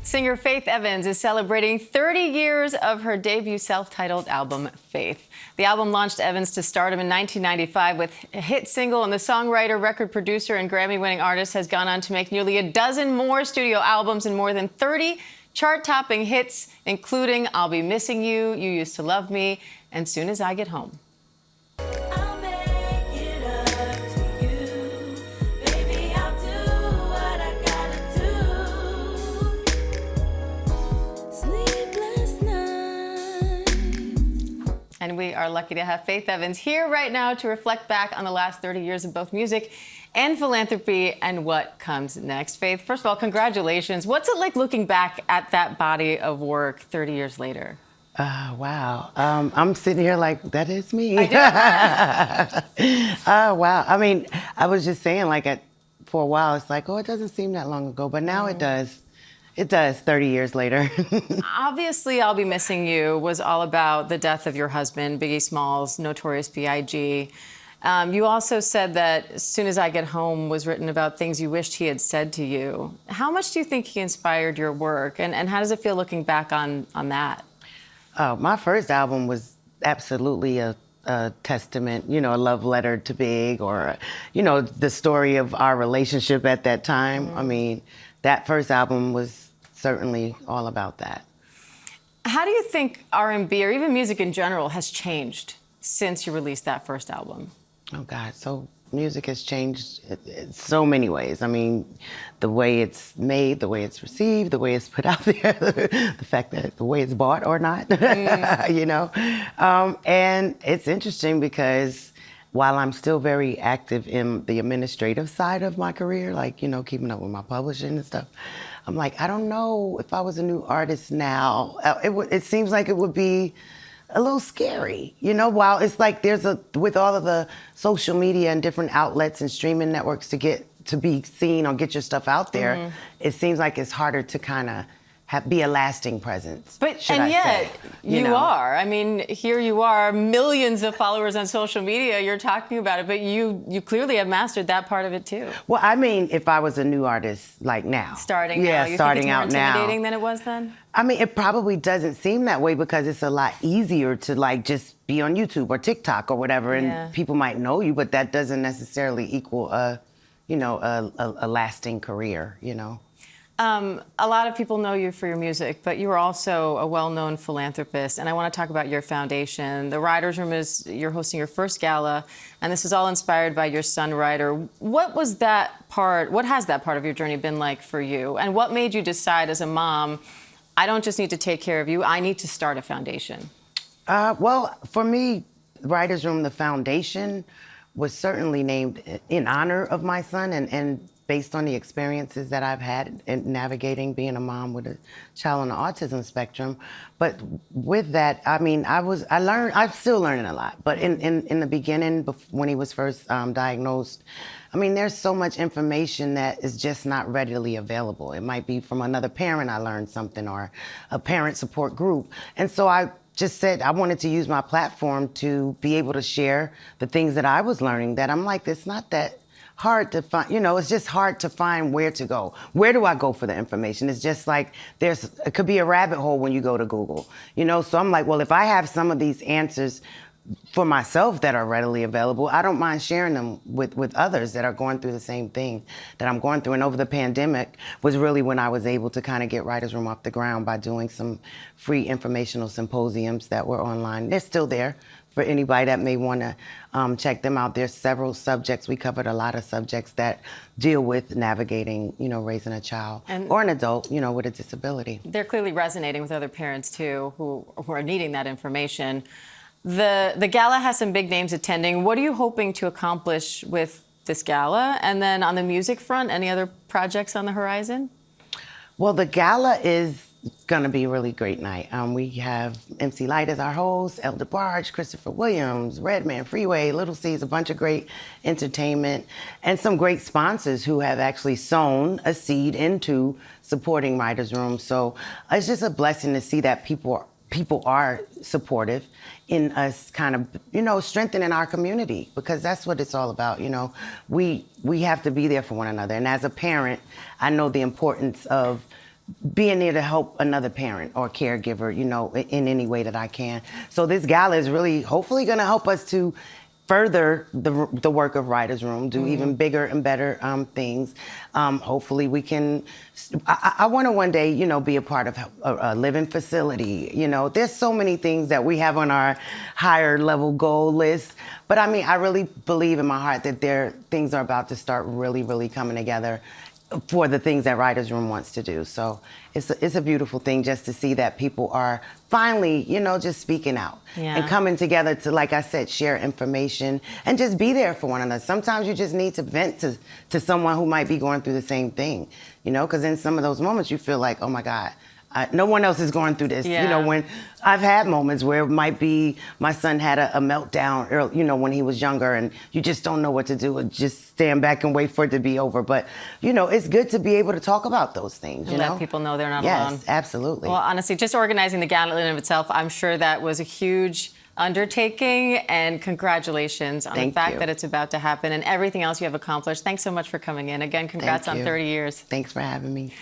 Singer Faith Evans is celebrating 30 years of her debut self-titled album, Faith. The album launched Evans to stardom in 1995 with a hit single, and the songwriter, record producer, and Grammy-winning artist has gone on to make nearly a dozen more studio albums and more than 30 chart-topping hits, including I'll Be Missing You, You Used to Love Me, and Soon as I Get Home. And we are lucky to have Faith Evans here right now to reflect back on the last 30 years of both music and philanthropy and what comes next. Faith, first of all, congratulations. What's it like looking back at that body of work 30 years later? Wow. I'm sitting here like, that is me. I Oh, wow. I mean, I was just saying, for a while, it's like, oh, it doesn't seem that long ago, but now it does. It does, 30 years later. Obviously, I'll Be Missing You was all about the death of your husband, Biggie Smalls, Notorious B.I.G. You also said that As Soon as I Get Home was written about things you wished he had said to you. How much do you think he inspired your work, and how does it feel looking back on that? My first album was absolutely a testament, a love letter to Big, or, the story of our relationship at that time. Mm-hmm. I mean, that first album was certainly all about that. How do you think R&B, or even music in general, has changed since you released that first album? Oh, God. So music has changed in so many ways. I mean, the way it's made, the way it's received, the way it's put out there, the fact that the way it's bought or not, and it's interesting because while I'm still very active in the administrative side of my career, keeping up with my publishing and stuff, I'm like, I don't know if I was a new artist now, it seems like it would be a little scary, while it's like with all of the social media and different outlets and streaming networks to be seen or get your stuff out there, it seems like it's harder to kind of be a lasting presence. And yet, you are. I mean, here you are, millions of followers on social media, you're talking about it, but you clearly have mastered that part of it too. Well, I mean, if I was a new artist, like now. Starting now. You starting think out it's more intimidating than it was then? I mean, it probably doesn't seem that way because it's a lot easier to just be on YouTube or TikTok or whatever, and people might know you, but that doesn't necessarily equal a lasting career, A lot of people know you for your music, but you are also a well-known philanthropist, and I want to talk about your foundation. The Writers' Room you're hosting your first gala, and this is all inspired by your son, Ryder. What has that part of your journey been like for you? And what made you decide as a mom, I don't just need to take care of you, I need to start a foundation? Well, for me, Writers' Room, the foundation, was certainly named in honor of my son and based on the experiences that I've had in navigating being a mom with a child on the autism spectrum. But with that, I mean, I'm still learning a lot. But in the beginning, when he was first diagnosed, I mean, there's so much information that is just not readily available. It might be from another parent I learned something, or a parent support group. And so I just said I wanted to use my platform to be able to share the things that I was learning, that I'm like, it's not that hard to find, it's just hard to find where to go. Where do I go for the information? It's just like it could be a rabbit hole when you go to Google, So I'm like, well, if I have some of these answers for myself that are readily available, I don't mind sharing them with others that are going through the same thing that I'm going through. And over the pandemic was really when I was able to kind of get Writers' Room off the ground by doing some free informational symposiums that were online. They're still there for anybody that may want to check them out. There's several subjects. We covered a lot of subjects that deal with navigating, raising a child or an adult, with a disability. They're clearly resonating with other parents too who are needing that information. The gala has some big names attending. What are you hoping to accomplish with this gala? And then on the music front, any other projects on the horizon? Well, the gala is going to be a really great night. We have MC Lyte as our host, El DeBarge, Christopher Williams, Redman, Freeway, Little C's, a bunch of great entertainment, and some great sponsors who have actually sown a seed into supporting Writers' Room. So it's just a blessing to see that people are supportive in us kind of, strengthening our community, because that's what it's all about. We have to be there for one another. And as a parent, I know the importance of being there to help another parent or caregiver, you know, in any way that I can. So this gala is really hopefully going to help us to further the work of Writers Room, do even bigger and better things. Hopefully we can, I want to one day, you know, be a part of a living facility. You know, there's so many things that we have on our higher level goal list. But I mean, I really believe in my heart that things are about to start really, really coming together for the things that Writers Room wants to do. So it's a beautiful thing just to see that people are finally, you know, just speaking out and coming together to, like I said, share information and just be there for one another. Sometimes you just need to vent to someone who might be going through the same thing, you know, because in some of those moments you feel like, oh my God, no one else is going through this. Yeah. You know, when I've had moments where it might be my son had a meltdown early, you know, when he was younger, and you just don't know what to do and just stand back and wait for it to be over. But, you know, it's good to be able to talk about those things, and let people know they're not alone. Yes, absolutely. Well, honestly, just organizing the gala in and of itself, I'm sure that was a huge undertaking, and congratulations on the fact that it's about to happen and everything else you have accomplished. Thanks so much for coming in. Again, congrats on 30 years. Thanks for having me.